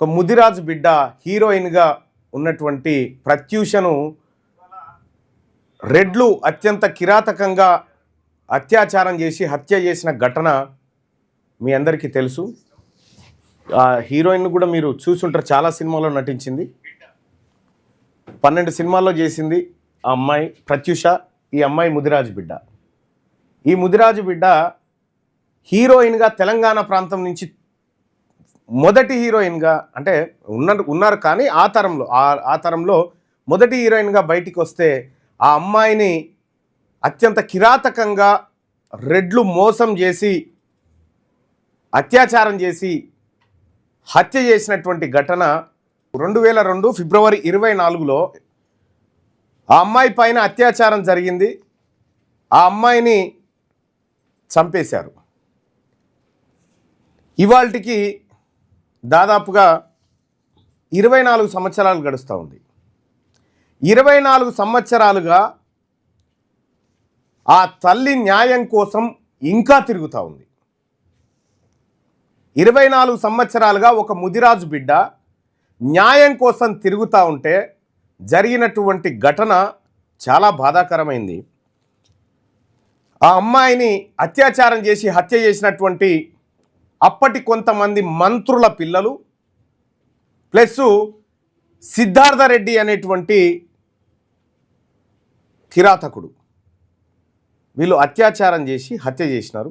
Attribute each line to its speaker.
Speaker 1: ఒక ముదిరాజు బిడ్డ హీరోయిన్గా ఉన్నటువంటి ప్రత్యూషను రెడ్లు అత్యంత కిరాతకంగా అత్యాచారం చేసి హత్య చేసిన ఘటన మీ అందరికీ తెలుసు. ఆ హీరోయిన్ కూడా మీరు చూసుంటారు, చాలా సినిమాల్లో నటించింది, 12 సినిమాల్లో చేసింది ఆ అమ్మాయి ప్రత్యూష. ఈ అమ్మాయి ముదిరాజు బిడ్డ. ఈ ముదిరాజు బిడ్డ హీరోయిన్గా తెలంగాణ ప్రాంతం నుంచి మొదటి హీరోయిన్గా, అంటే ఉన్నారు కానీ ఆ తరంలో మొదటి హీరోయిన్గా బయటికి వస్తే ఆ అమ్మాయిని అత్యంత కిరాతకంగా రెడ్లు మోసం చేసి అత్యాచారం చేసి హత్య చేసినటువంటి ఘటన 2002 ఫిబ్రవరి 24లో ఆ అమ్మాయి పైన అత్యాచారం జరిగింది. ఆ అమ్మాయిని చంపేశారు. ఇవాల్టికి దాదాపుగా 24 సంవత్సరాలు గడుస్తూ ఉంది. 24 సంవత్సరాలుగా ఆ తల్లి న్యాయం కోసం ఇంకా తిరుగుతూ ఉంది. 24 సంవత్సరాలుగా ఒక ముదిరాజు బిడ్డ న్యాయం కోసం తిరుగుతూ ఉంటే జరిగినటువంటి ఘటన చాలా బాధాకరమైంది. ఆ అమ్మాయిని అత్యాచారం చేసి హత్య చేసినటువంటి అప్పటి కొంతమంది మంత్రుల పిల్లలు ప్లస్ సిద్ధార్థ రెడ్డి అనేటువంటి కిరాతకుడు, వీళ్ళు అత్యాచారం చేసి హత్య చేసినారు.